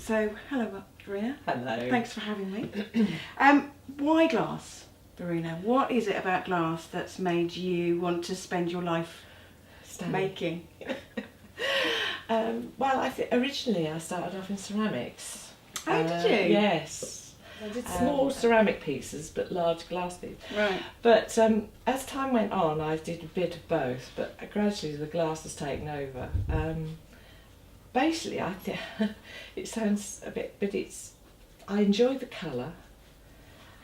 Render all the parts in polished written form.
So, hello, Verena. Hello. Thanks for having me. Why glass, Verena? What is it about glass that's made you want to spend your life making? Well, originally I started off in ceramics. Oh, did you? Yes. I did small ceramic pieces, but large glass pieces. Right. But as time went on, I did a bit of both, but gradually the glass has taken over. Basically, I think it sounds a bit, but I enjoy the colour,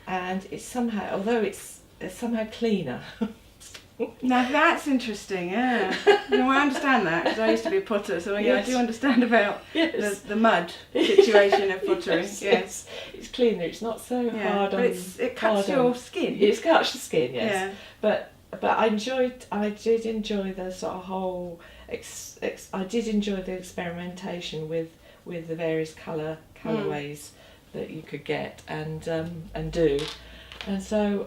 and it's somehow, although it's somehow cleaner. Now that's interesting, yeah. No, I understand that, because I used to be a potter, so yeah, yes. I do understand about the mud situation of pottery. Yes. It's cleaner, it's not so hard on... It cuts your skin. It cuts your skin, yes. Yeah. But I did enjoy the sort of whole... I did enjoy the experimentation with the various colourways that you could get and do. And so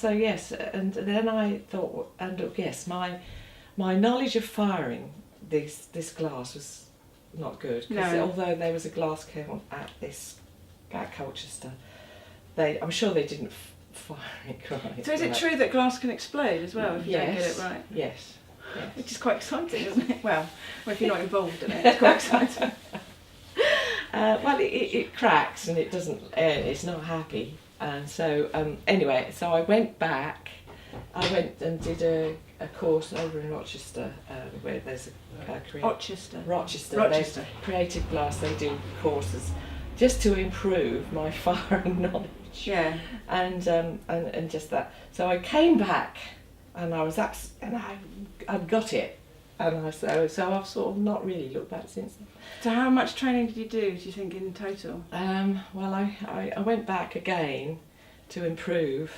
yes, and then I thought, yes, my knowledge of firing this glass was not good. No. Although there was a glass kiln at Colchester, I'm sure they didn't fire it right. So is it true that glass can explode as well if you don't get it right? Yes. Yes. Which is quite exciting, isn't it? Well, if you're not involved in it, it's quite exciting. Well, it cracks and it doesn't. It's not happy. And so anyway, so I went back. I went and did a course over in Rochester, where there's a Rochester. Creative glass. They do courses just to improve my firing knowledge. Yeah. And just that. So I came back, and I got it. And so I've sort of not really looked back since then. So how much training did you do you think in total? Well, I went back again to improve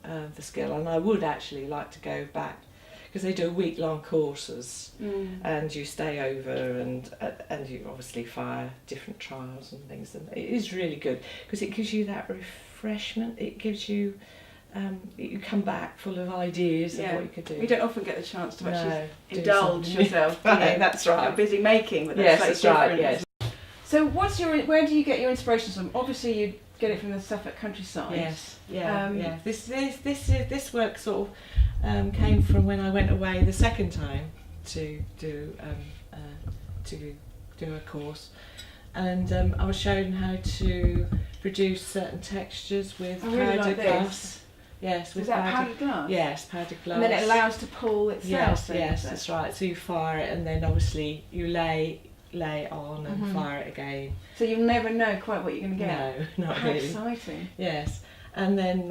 the skill, and I would actually like to go back because they do week-long courses and you stay over and you obviously fire different trials and things, and it is really good because it gives you that refreshment. It gives you you come back full of ideas of what you could do. You don't often get the chance to actually indulge yourself. That's right. You're busy making, but that's right. Yes. So, where do you get your inspirations from? Obviously, you get it from the Suffolk countryside. Yes. Yeah. This work sort of came from when I went away the second time to do a course, and I was shown how to produce certain textures with powdered glass. Yes, is that powdered glass? Yes, powdered glass. And then it allows to pull itself. Yes, that's right. So you fire it, and then obviously you lay on and fire it again. So you'll never know quite what you're going to get. No, not really. How exciting! Yes, and then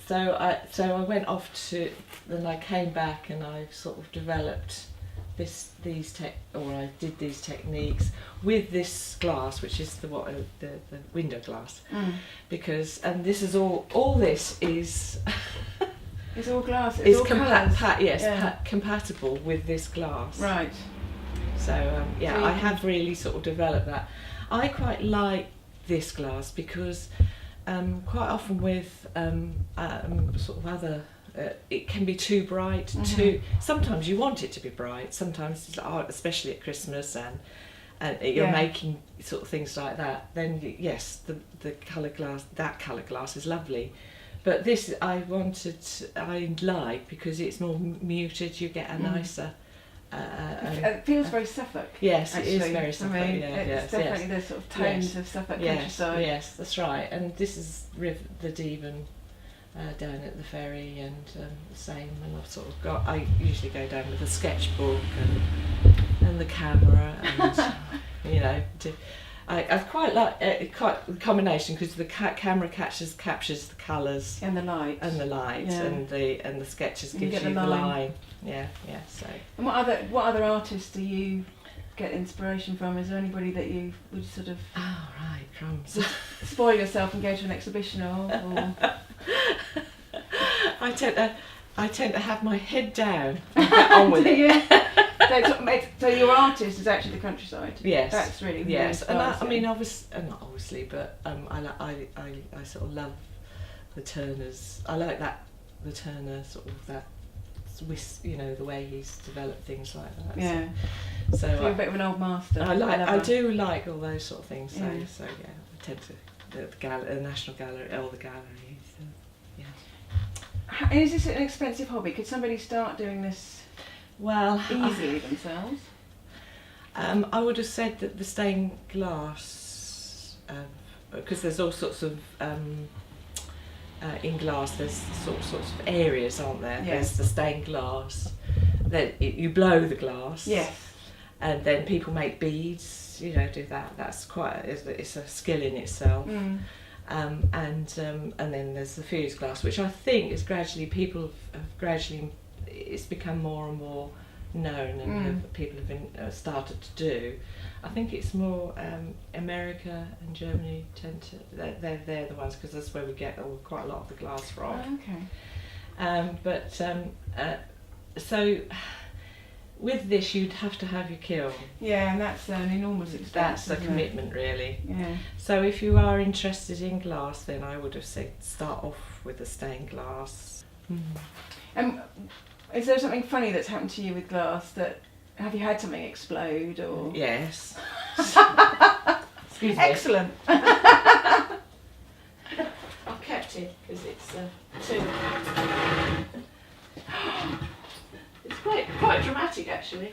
so I went off to. Then I came back and I sort of developed I did these techniques with this glass, which is the window glass, because this is all this is. It's all glass. It's all compatible with this glass. Right. So I have really sort of developed that. I quite like this glass because quite often with sort of other. It can be too bright. Sometimes you want it to be bright. Sometimes, especially at Christmas and you're making sort of things like that. Then yes, the colour glass is lovely. But this I like because it's more muted. You get a nicer. It feels very Suffolk. Yes, actually. It is very Suffolk. It's definitely the sort of tones of Suffolk countryside. Yes, that's right. And this is the Devon. Down at the ferry, and the same. And I've sort of I usually go down with a sketchbook and the camera, and I quite like the combination because the camera captures the colours and the light and the sketches gives you the line. Yeah. So. And what other artists do you get inspiration from? Is there anybody that you would sort of crumbs spoil yourself and go to an exhibition of? Or? I tend to have my head down and get on with it. So your artist is actually the countryside. Yes, that's really yes. And not obviously, but I sort of love the Turners. I like the Turner sort of that Swiss, the way he's developed things like that. Yeah. So you're a bit of an old master. I do like all those sort of things. So Yeah. so yeah, I tend to the National Gallery, all the galleries. Yeah. Is this an expensive hobby? Could somebody start doing this Well, easily themselves? I would have said that the stained glass, because there's all sorts of in glass. There's sorts of areas, aren't there? Yes. There's the stained glass. Then you blow the glass. Yes. And then people make beads. Do that. That's it's a skill in itself. Mm. And then there's the fused glass, which I think is people have gradually, it's become more and more known, and people have been started to do. I think it's more America and Germany tend to they're the ones, because that's where we get quite a lot of the glass from. Oh, okay. So with this you'd have to have your kiln. Yeah, and that's an enormous expense. That's a isn't it? commitment, really. Yeah. So if you are interested in glass, then I would have said start off with the stained glass. Is there something funny that's happened to you with glass? Have you had something explode or? Yes. Excuse me. Excellent. I've kept it because it's too. It's quite dramatic, actually.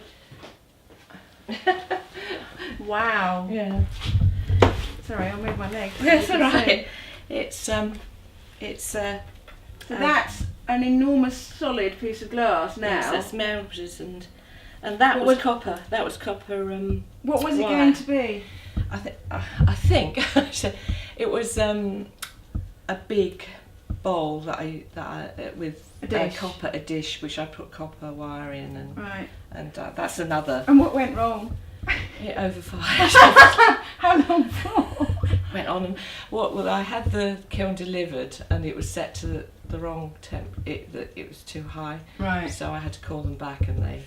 Wow. Yeah. Sorry, I'll move my leg. That's all right. So that's an enormous solid piece of glass now. Yes, that's melted, and that was copper. That was copper. What was it wire. going to be? I think it was a big bowl with a dish which I put copper wire in, and that's another. And what went wrong? It overfired. How long for? Went on and well, I had the kiln delivered and it was set to the wrong temp. It was too high. Right. So I had to call them back, and they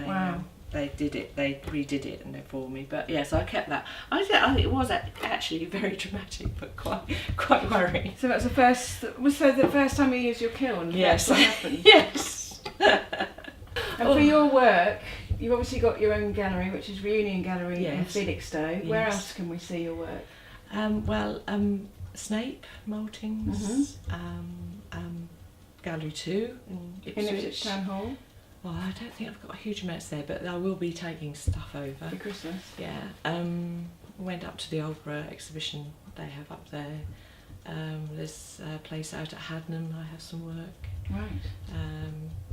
Wow. they did it. They redid it and for me. But yes, I kept that. I think it was actually very dramatic, but quite worrying. So that's the first time you used your kiln. Yes. That's what happened. Yes. And for your work, you've obviously got your own gallery, which is Reunion Gallery in Yes. Felixstowe. Yes. Where else can we see your work? Snape Maltings, Gallery 2 in Ipswich Town Hall Well, I don't think I've got a huge amount there, but I will be taking stuff over. for Christmas. Yeah. Went up to the Oldborough exhibition they have up there. There's a place out at Hadnam I have some work. Right.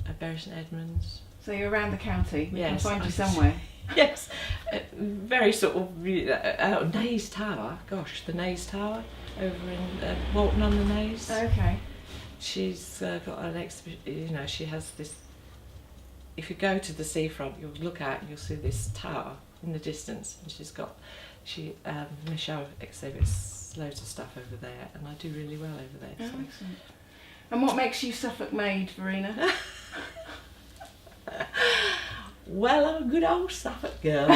At Bury St Edmunds. So you're around the county. We Yes, can find you I- somewhere. Yes, very sort of Naze Tower. Gosh, the Naze Tower over in Walton on the Naze. Okay. She's got an exhibition. You know, she has this. If you go to the seafront, you'll look out and you'll see this tower in the distance, and Michelle exhibits loads of stuff over there, and I do really well over there. Oh, So. excellent. And what makes you Suffolk made, Verena? Well, I'm a good old Suffolk girl.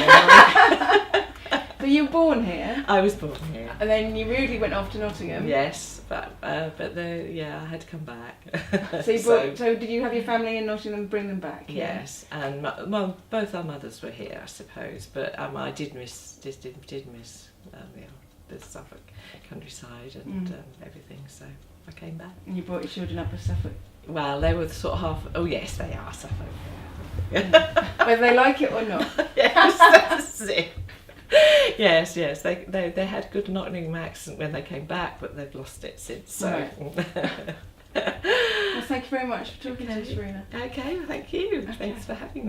So you were born here, I was born here. and then you rudely went off to Nottingham. Yes, but I had to come back. So did you have your family in Nottingham and bring them back? Yeah. Yes, and both our mothers were here, I suppose. But I did miss the Suffolk countryside and everything. So I came back. And you brought your children up as Suffolk. Well, they were sort of half. Oh yes, they are Suffolk. Whether they like it or not. Yes, that's it. Yes, they had good Nottingham accent when they came back, but they've lost it since. So. Right. Well, thank you very much for talking to us, Verena. Okay, well, thank you. Thanks for having me.